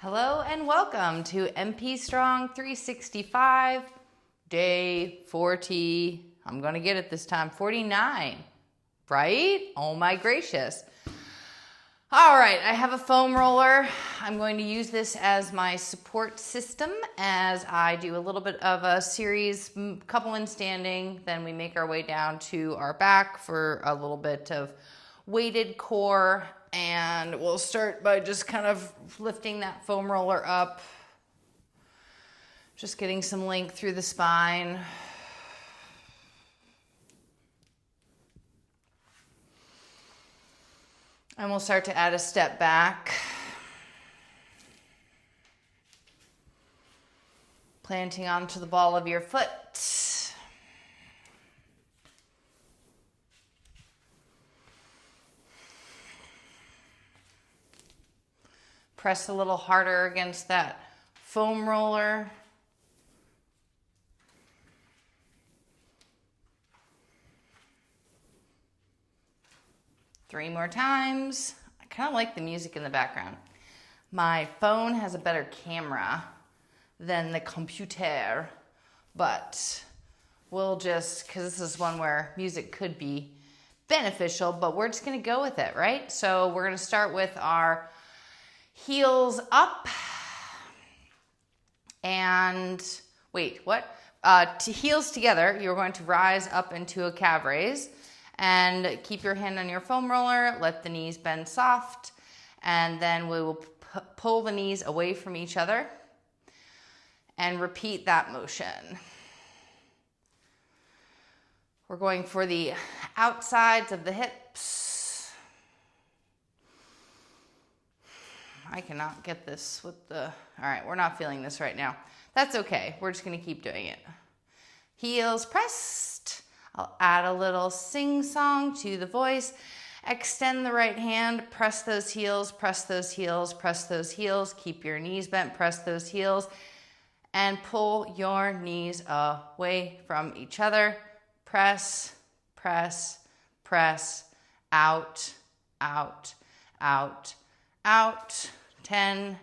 Hello and welcome to MP Strong 365, day 40. I'm going to get it this time, 49, right? Oh my gracious. All right, I have a foam roller. I'm going to use this as my support system as I do a little bit of a series, couple in standing, then we make our way down to our back for a little bit of weighted core. And we'll start by just kind of lifting that foam roller up. Just getting some length through the spine. And we'll start to add a step back. Planting onto the ball of your foot. Press a little harder against that foam roller. Three more times. I kind of like the music in the background. My phone has a better camera than the computer, but we'll just, because this is one where music could be beneficial, but we're just going to go with it, right? So we're going to start with our heels up and heels together. You're going to rise up into a calf raise and keep your hand on your foam roller. Let the knees bend soft, and then we will pull the knees away from each other and repeat that motion. We're going for the outsides of the hips. I cannot get this with the, all right, we're not feeling this right now. That's okay, we're just gonna keep doing it. Heels pressed. I'll add a little sing-song to the voice. Extend the right hand, press those heels, press those heels, press those heels. Keep your knees bent, press those heels, and pull your knees away from each other. Press, press, press, out, out, out, out. 10,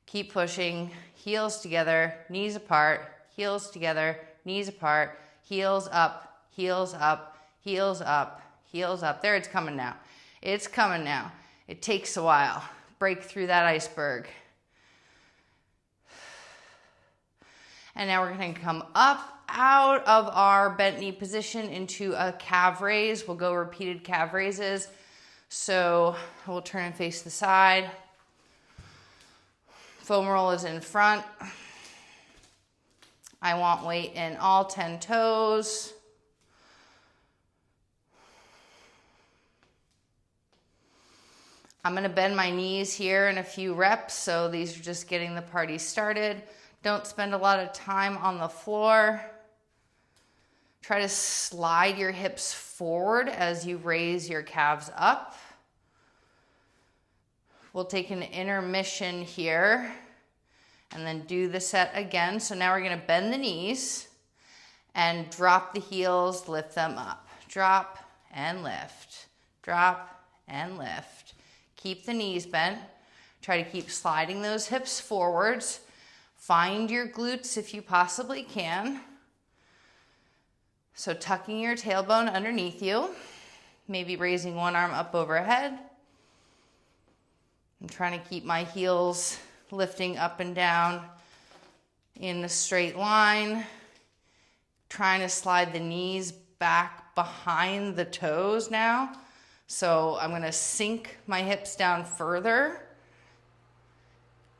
keep pushing, heels together, knees apart, heels together, knees apart, heels up, heels up, heels up, heels up. There, it's coming now. It's coming now. It takes a while. Break through that iceberg. And now we're going to come up out of our bent knee position into a calf raise. We'll go repeated calf raises. So we'll turn and face the side. Foam roll is in front. I want weight in all 10 toes. I'm going to bend my knees here in a few reps, so these are just getting the party started. Don't spend a lot of time on the floor. Try to slide your hips forward as you raise your calves up. We'll take an intermission here and then do the set again. So now we're going to bend the knees and drop the heels, lift them up. Drop and lift. Drop and lift. Keep the knees bent. Try to keep sliding those hips forwards. Find your glutes if you possibly can. So tucking your tailbone underneath you, maybe raising one arm up overhead. I'm trying to keep my heels lifting up and down in a straight line. Trying to slide the knees back behind the toes now. So I'm going to sink my hips down further.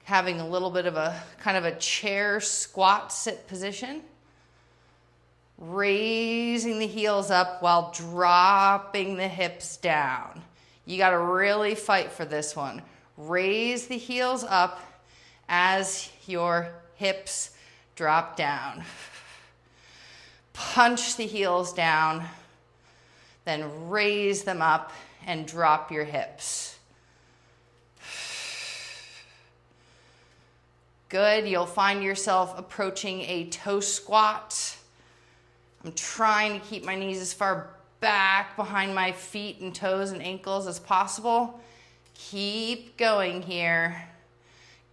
Having a little bit of a kind of a chair squat sit position. Raising the heels up while dropping the hips down. You got to really fight for this one. Raise the heels up as your hips drop down. Punch the heels down, then raise them up and drop your hips. Good. You'll find yourself approaching a toe squat. I'm trying to keep my knees as far back behind my feet and toes and ankles as possible. Keep going here.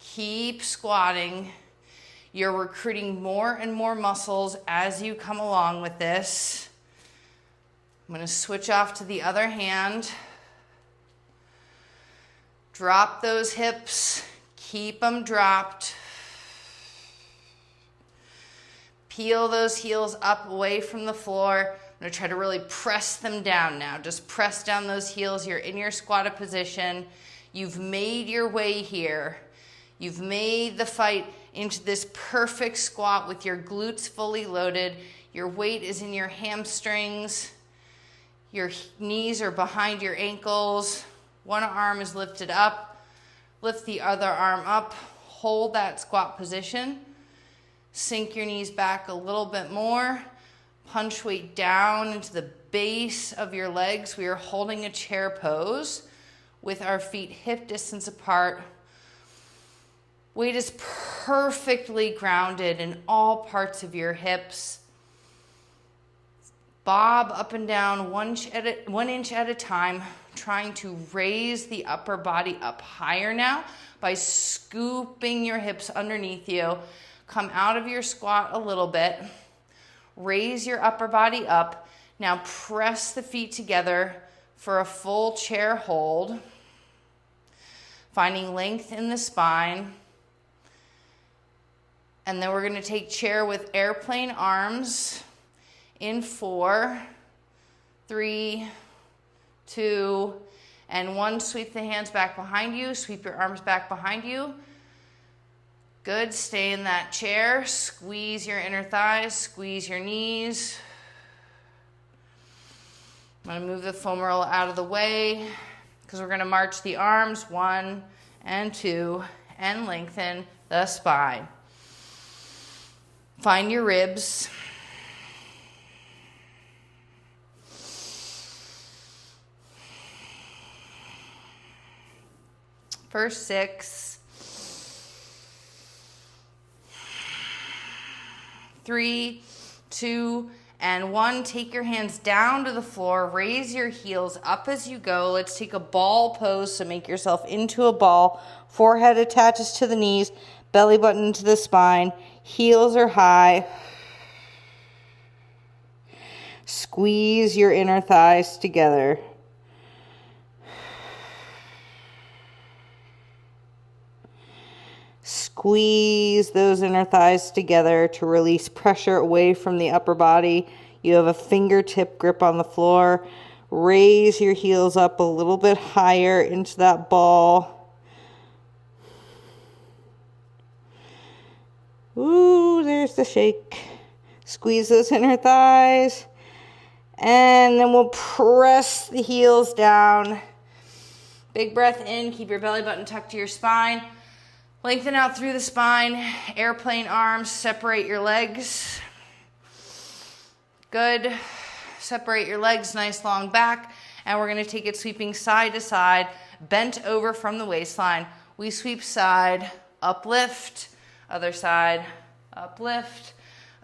Keep squatting. You're recruiting more and more muscles as you come along with this. I'm going to switch off to the other hand. Drop those hips. Keep them dropped. Peel those heels up away from the floor. I'm going to try to really press them down now. Just press down those heels. You're in your squatted position. You've made your way here. You've made the fight into this perfect squat with your glutes fully loaded. Your weight is in your hamstrings. Your knees are behind your ankles. One arm is lifted up. Lift the other arm up. Hold that squat position. Sink your knees back a little bit more. Punch weight down into the base of your legs. We are holding a chair pose with our feet hip distance apart. Weight is perfectly grounded in all parts of your hips. Bob up and down 1 inch at a time, trying to raise the upper body up higher now by scooping your hips underneath you. Come out of your squat a little bit. Raise your upper body up. Now press the feet together for a full chair hold. Finding length in the spine. And then we're going to take chair with airplane arms in 4, 3, 2, and 1. Sweep the hands back behind you. Sweep your arms back behind you. Good. Stay in that chair. Squeeze your inner thighs. Squeeze your knees. I'm going to move the foam roller out of the way because we're going to march the arms 1 and 2 and lengthen the spine. Find your ribs. First 6. 3, 2, and 1. Take your hands down to the floor. Raise your heels up as you go. Let's take a ball pose. So make yourself into a ball. Forehead attaches to the knees. Belly button to the spine. Heels are high. Squeeze your inner thighs together. Squeeze those inner thighs together to release pressure away from the upper body. You have a fingertip grip on the floor. Raise your heels up a little bit higher into that ball. Ooh, there's the shake. Squeeze those inner thighs. And then we'll press the heels down. Big breath in. Keep your belly button tucked to your spine. Lengthen out through the spine. Airplane arms. Separate your legs. Good. Separate your legs. Nice long back. And we're going to take it sweeping side to side. Bent over from the waistline. We sweep side. Uplift. Other side, uplift,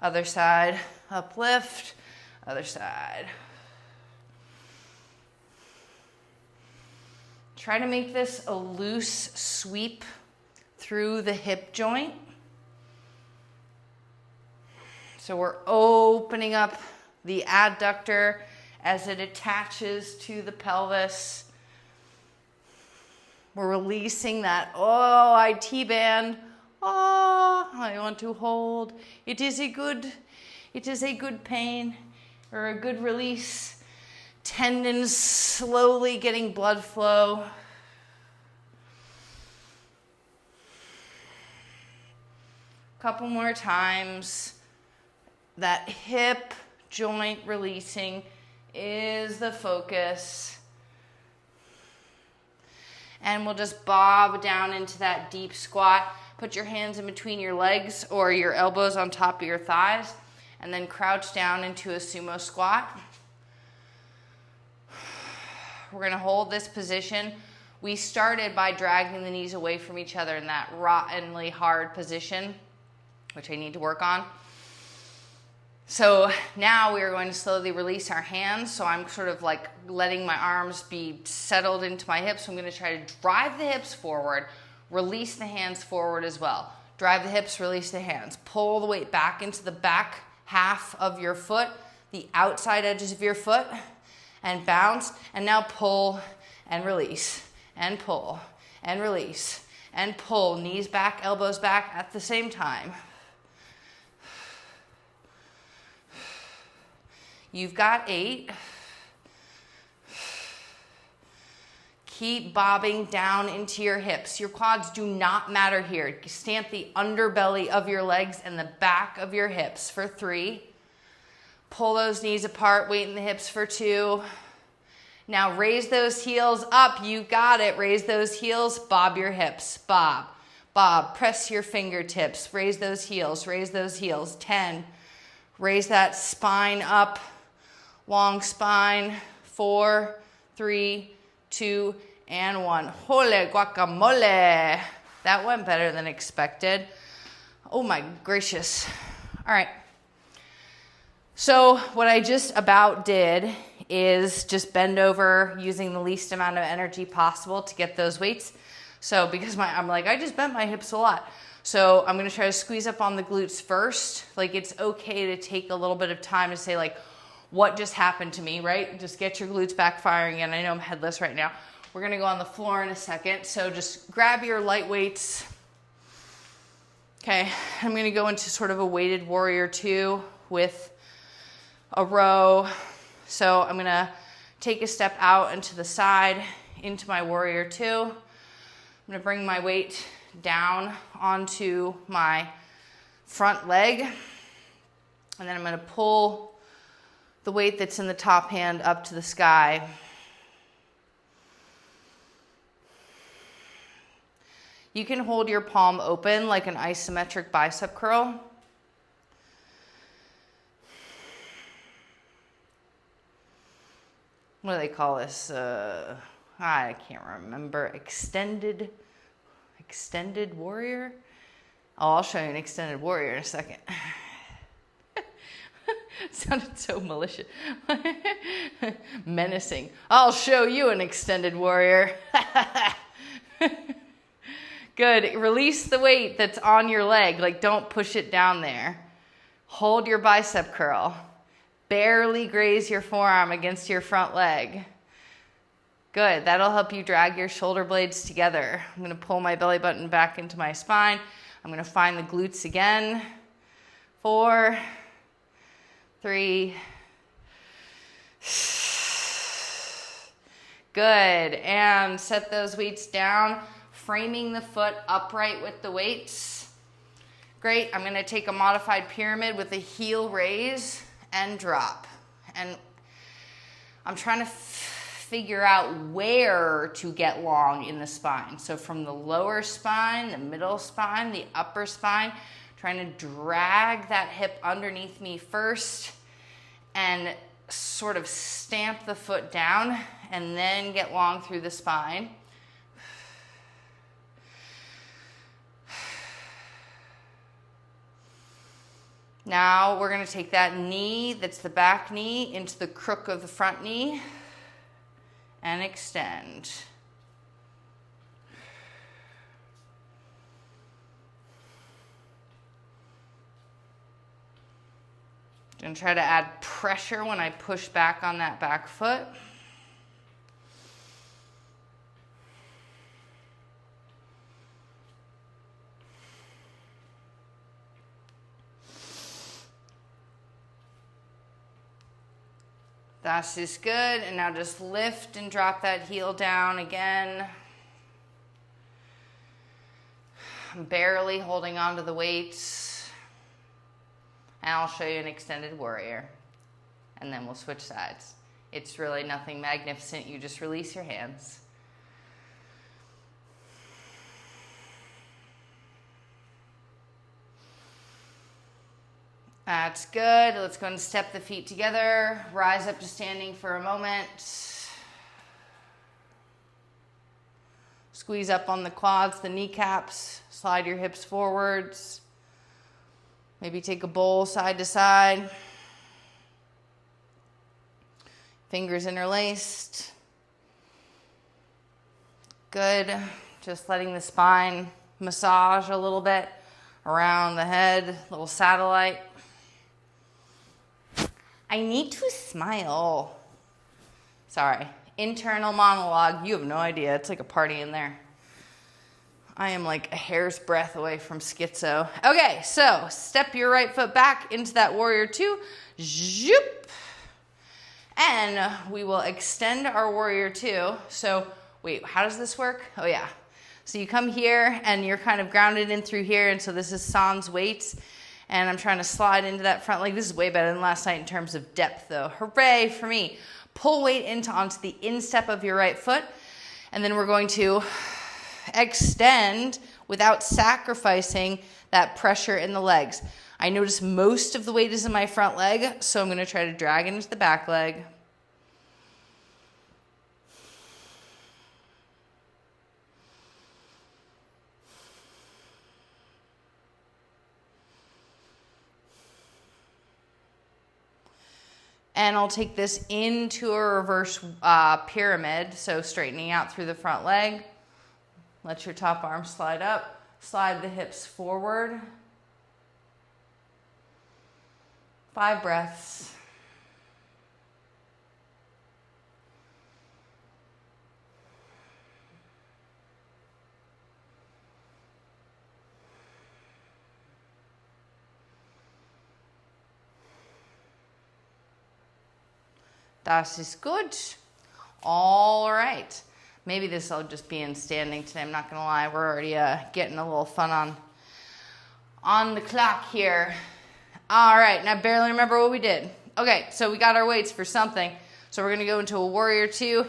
other side, uplift, other side. Try to make this a loose sweep through the hip joint. So we're opening up the adductor as it attaches to the pelvis. We're releasing that, I T-band. I want to hold. It is a good pain or a good release. Tendons slowly getting blood flow. Couple more times. That hip joint releasing is the focus. And we'll just bob down into that deep squat. Put your hands in between your legs or your elbows on top of your thighs, and then crouch down into a sumo squat. We're going to hold this position. We started by dragging the knees away from each other in that rottenly hard position, which I need to work on. So now we are going to slowly release our hands. So I'm sort of like letting my arms be settled into my hips. So I'm going to try to drive the hips forward. Release the hands forward as well. Drive the hips, release the hands. Pull the weight back into the back half of your foot, the outside edges of your foot, and bounce. And now pull and release, and pull and release, and pull. Knees back, elbows back at the same time. You've got 8. Keep bobbing down into your hips. Your quads do not matter here. Stamp the underbelly of your legs and the back of your hips for 3. Pull those knees apart, weight in the hips for 2. Now raise those heels up. You got it. Raise those heels, bob your hips. Bob, bob, press your fingertips. Raise those heels, raise those heels. 10. Raise that spine up, long spine. 4, 3, 2, and 1. Hole guacamole. That went better than expected. Oh my gracious. All right. So what I just about did is just bend over using the least amount of energy possible to get those weights. So because I'm like, I just bent my hips a lot. So I'm going to try to squeeze up on the glutes first. Like, it's okay to take a little bit of time to say, like, what just happened to me, right? Just get your glutes back firing again. I know I'm headless right now. We're gonna go on the floor in a second. So just grab your light weights. Okay, I'm gonna go into sort of a weighted warrior 2 with a row. So I'm gonna take a step out and to the side into my warrior 2. I'm gonna bring my weight down onto my front leg. And then I'm gonna pull the weight that's in the top hand up to the sky. You can hold your palm open like an isometric bicep curl. What do they call this? I can't remember. Extended warrior? Oh, I'll show you an extended warrior in a second. Sounded so malicious. Menacing. I'll show you an extended warrior. Good. Release the weight that's on your leg. Like, don't push it down there. Hold your bicep curl. Barely graze your forearm against your front leg. Good. That'll help you drag your shoulder blades together. I'm going to pull my belly button back into my spine. I'm going to find the glutes again. 4, 3. Good. And set those weights down, framing the foot upright with the weights. Great. I'm going to take a modified pyramid with a heel raise and drop. And I'm trying to figure out where to get long in the spine. So from the lower spine, the middle spine, the upper spine, trying to drag that hip underneath me first and sort of stamp the foot down and then get long through the spine. Now we're going to take that knee, that's the back knee, into the crook of the front knee and extend. Going to try to add pressure when I push back on that back foot. That's just good. And now just lift and drop that heel down again. I'm barely holding on to the weights. And I'll show you an extended warrior. And then we'll switch sides. It's really nothing magnificent. You just release your hands. That's good. Let's go and step the feet together. Rise up to standing for a moment. Squeeze up on the quads, the kneecaps. Slide your hips forwards. Maybe take a bowl side to side. Fingers interlaced. Good. Just letting the spine massage a little bit around the head, little satellite. I need to smile. Sorry, internal monologue. You have no idea. It's like a party in there. I am like a hair's breadth away from schizo. Okay, so step your right foot back into that warrior two. Zoop. And we will extend our warrior two. So wait, how does this work? Oh yeah. So you come here and you're kind of grounded in through here. And so this is sans weights. And I'm trying to slide into that front leg. This is way better than last night in terms of depth though. Hooray for me. Pull weight onto the instep of your right foot. And then we're going to extend without sacrificing that pressure in the legs. I notice most of the weight is in my front leg, so I'm going to try to drag it into the back leg. And I'll take this into a reverse pyramid, so straightening out through the front leg. Let your top arm slide up. Slide the hips forward. 5 breaths. That is good. All right. Maybe this will just be in standing today. I'm not going to lie. We're already getting a little fun on the clock here. All right. And I barely remember what we did. Okay. So we got our weights for something. So we're going to go into a warrior two.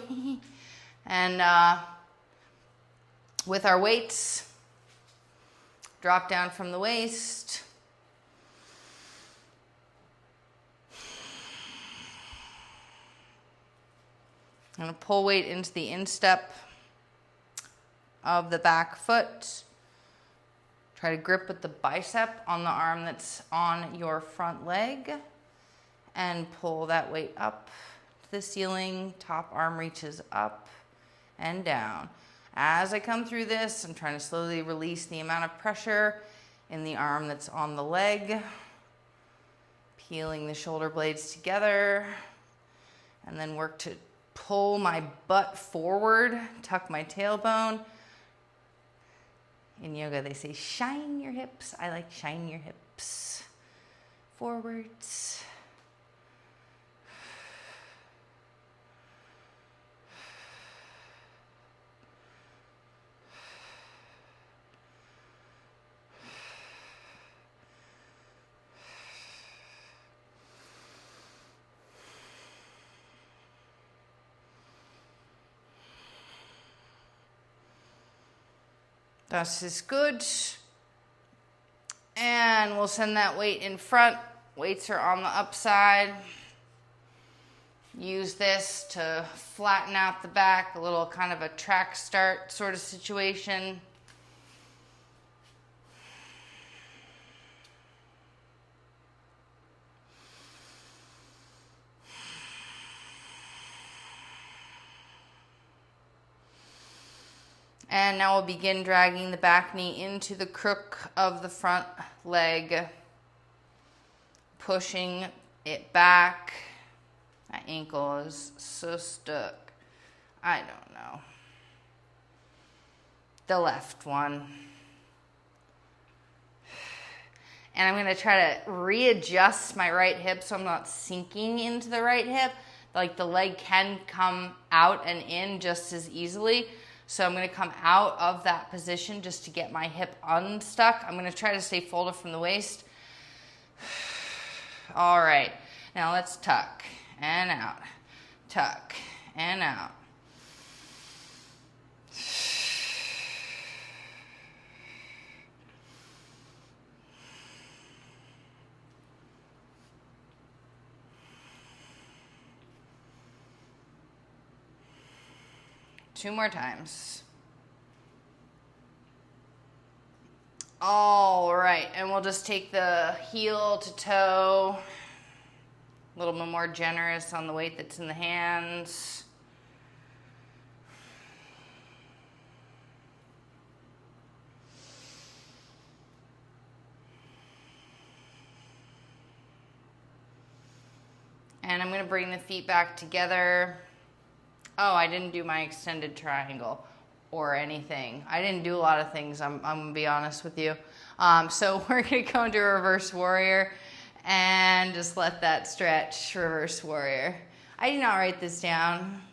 And with our weights, drop down from the waist. I'm going to pull weight into the instep of the back foot. Try to grip with the bicep on the arm that's on your front leg. And pull that weight up to the ceiling. Top arm reaches up and down. As I come through this, I'm trying to slowly release the amount of pressure in the arm that's on the leg. Peeling the shoulder blades together. And then work to pull my butt forward, tuck my tailbone. In yoga, they say, shine your hips. I like shine your hips. Forwards. This is good. And we'll send that weight in front. Weights are on the upside. Use this to flatten out the back, a little kind of a track start sort of situation. And now we'll begin dragging the back knee into the crook of the front leg, pushing it back. That ankle is so stuck. I don't know. The left one. And I'm going to try to readjust my right hip so I'm not sinking into the right hip. Like the leg can come out and in just as easily. So I'm going to come out of that position just to get my hip unstuck. I'm going to try to stay folded from the waist. All right. Now let's tuck and out. Tuck and out. Two more times. All right, and we'll just take the heel to toe. A little bit more generous on the weight that's in the hands. And I'm gonna bring the feet back together. Oh, I didn't do my extended triangle or anything. I didn't do a lot of things, I'm gonna be honest with you. So we're gonna go into reverse warrior and just let that stretch, reverse warrior. I did not write this down.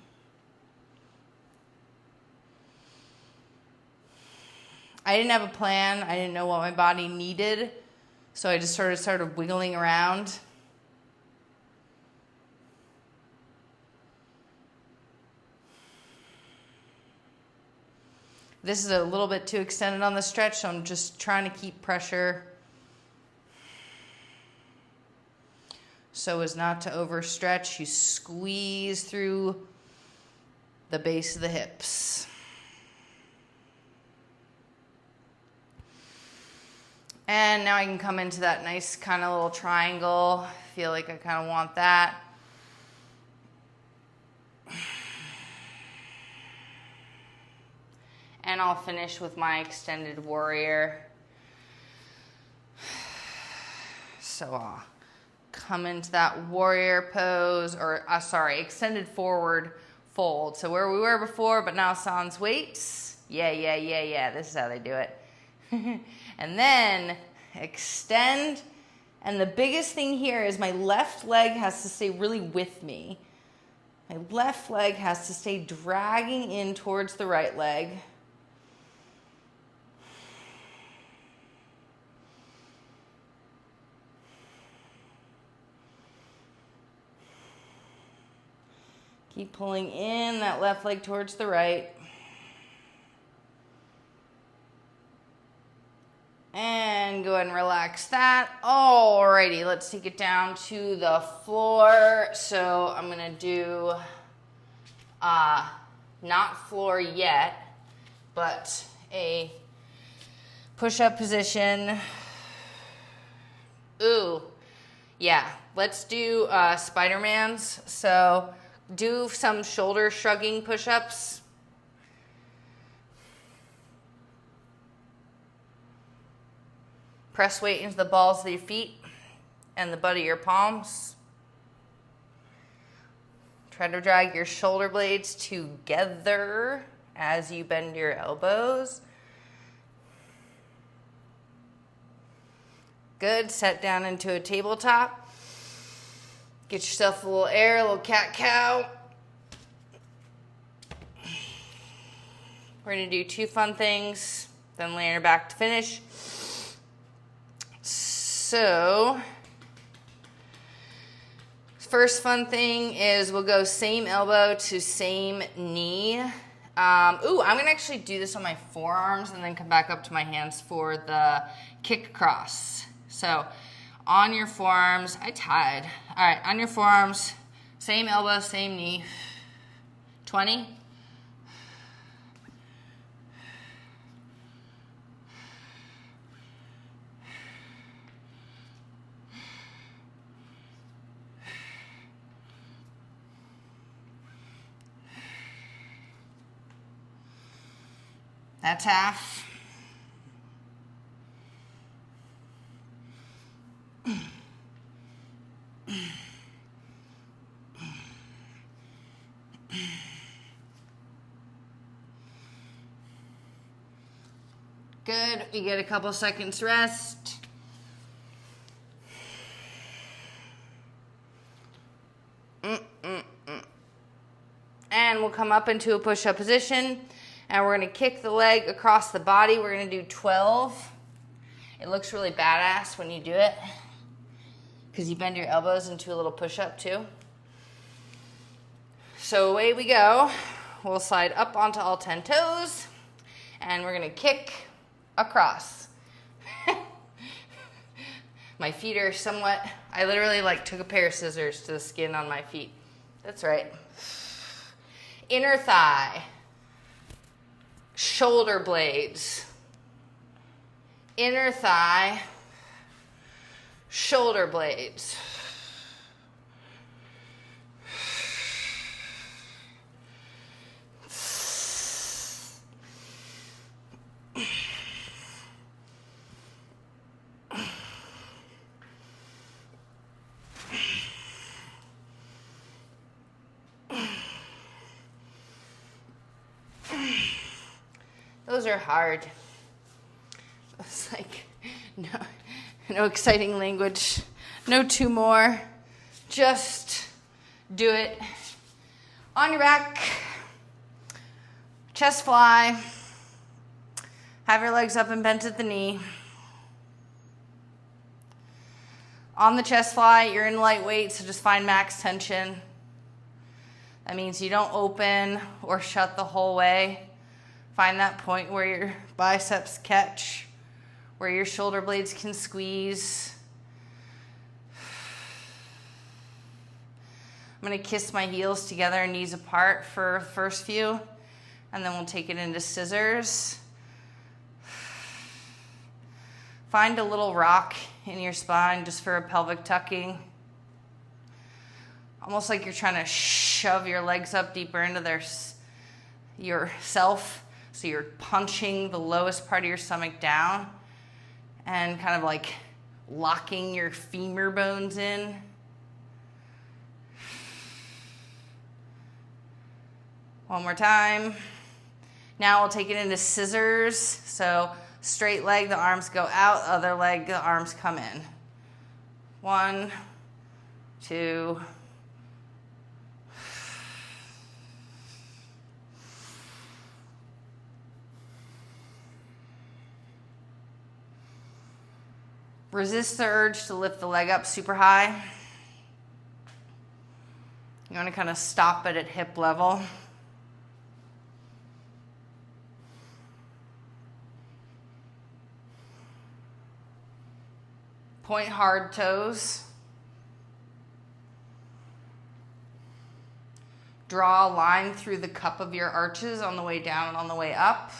I didn't have a plan. I didn't know what my body needed. So I just sort of started wiggling around. This is a little bit too extended on the stretch, so I'm just trying to keep pressure so as not to overstretch. You squeeze through the base of the hips. And now I can come into that nice kind of little triangle. I feel like I kind of want that. And I'll finish with my extended warrior. So I'll come into that warrior pose, or extended forward fold. So where we were before, but now sans weights. Yeah. This is how they do it. And then extend. And the biggest thing here is my left leg has to stay really with me. My left leg has to stay dragging in towards the right leg. Keep pulling in that left leg towards the right. And go ahead and relax that. Alrighty, let's take it down to the floor. So I'm gonna do, not floor yet, but a push-up position. Ooh, yeah, let's do Spider-Man's. So do some shoulder shrugging push-ups. Press weight into the balls of your feet and the butt of your palms. Try to drag your shoulder blades together as you bend your elbows. Good. Set down into a tabletop. Get yourself a little air, a little cat-cow. We're going to do 2 fun things, then lay on your back to finish. So, first fun thing is we'll go same elbow to same knee. I'm going to actually do this on my forearms and then come back up to my hands for the kick across. So, on your forearms, I tied. All right, on your forearms, same elbow, same knee. 20. That's half. Good. You get a couple seconds rest. And we'll come up into a push-up position. And we're going to kick the leg across the body. We're going to do 12. It looks really badass when you do it, because you bend your elbows into a little push-up too. So away we go. We'll slide up onto all 10 toes. And we're going to kick across. My feet are somewhat, I literally took a pair of scissors to the skin on my feet. That's right. Inner thigh. Shoulder blades. Inner thigh. Shoulder blades. Those are hard. It's like, no exciting language. No two more. Just do it. On your back. Chest fly. Have your legs up and bent at the knee. On the chest fly, you're in lightweight, so just find max tension. That means you don't open or shut the whole way. Find that point where your biceps catch, where your shoulder blades can squeeze. I'm gonna kiss my heels together and knees apart for the first few, and then we'll take it into scissors. Find a little rock in your spine just for a pelvic tucking. Almost like you're trying to shove your legs up deeper into yourself. So you're punching the lowest part of your stomach down and kind of like locking your femur bones in. One more time. Now we'll take it into scissors. So straight leg, the arms go out. Other leg, the arms come in. 1, 2. Resist the urge to lift the leg up super high. You want to kind of stop it at hip level. Point hard toes. Draw a line through the cup of your arches on the way down and on the way up.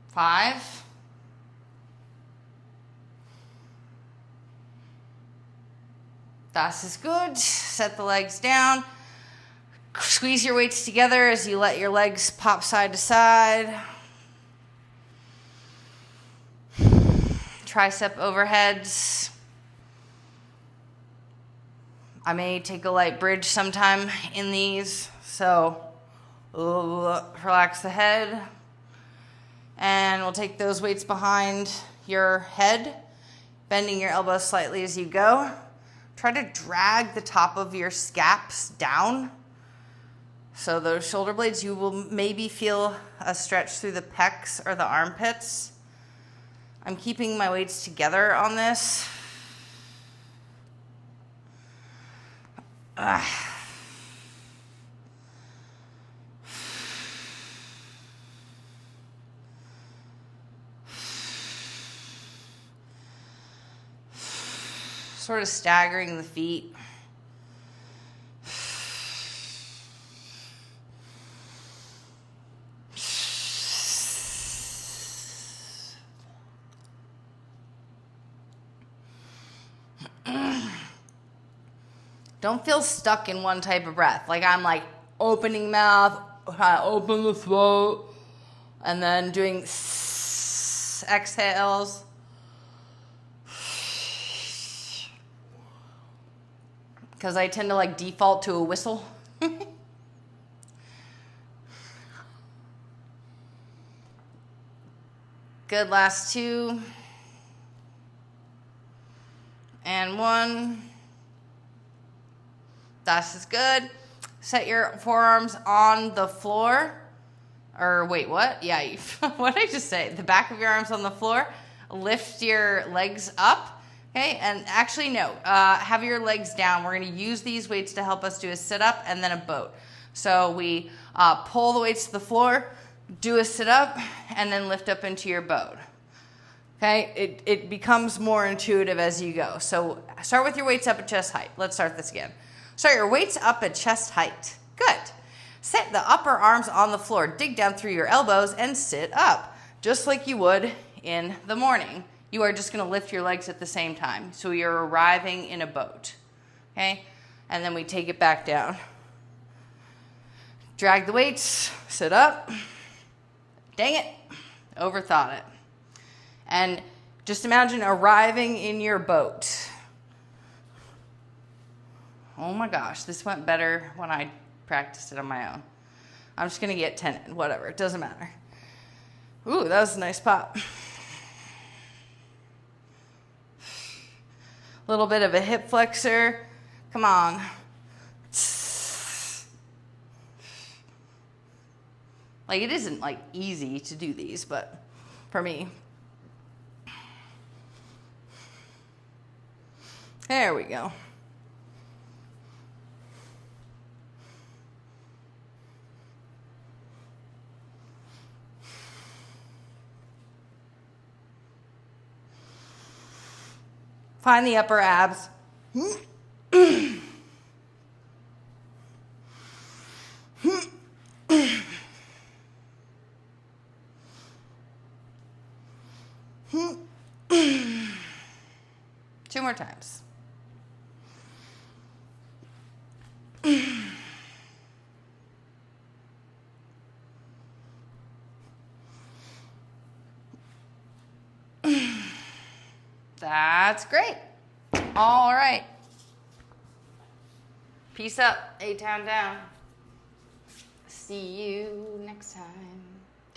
Five. This is good. Set the legs down. Squeeze your weights together as you let your legs pop side to side. Tricep overheads. I may take a light bridge sometime in these, so relax the head. And we'll take those weights behind your head, bending your elbows slightly as you go. Try to drag the top of your scaps down. So those shoulder blades, you will maybe feel a stretch through the pecs or the armpits. I'm keeping my weights together on this. Sort of staggering the feet. Don't feel stuck in one type of breath. Like I'm like opening mouth, open the throat, and then doing exhales. Because I tend to like default to a whistle. Good, last 2. And 1. This is good. Set your forearms on the floor. Or wait, what? Yeah, what did I just say? The back of your arms on the floor. Lift your legs up. Okay, and actually no, have your legs down. We're gonna use these weights to help us do a sit-up and then a boat. So we pull the weights to the floor, do a sit-up, and then lift up into your boat. Okay, it becomes more intuitive as you go. So start with your weights up at chest height. Let's start this again. Start your weights up at chest height. Good. Set the upper arms on the floor. Dig down through your elbows and sit up, just like you would in the morning. You are just going to lift your legs at the same time. So you're arriving in a boat. Okay? And then we take it back down. Drag the weights. Sit up. Dang it. Overthought it. And just imagine arriving in your boat. Oh my gosh, this went better when I practiced it on my own. I'm just gonna get 10 in, whatever, it doesn't matter. Ooh, that was a nice pop. A little bit of a hip flexor. Come on. Like, it isn't like easy to do these, but for me. There we go. Find the upper abs. Two more times. That's great. All right. Peace up, A-Town down. See you next time.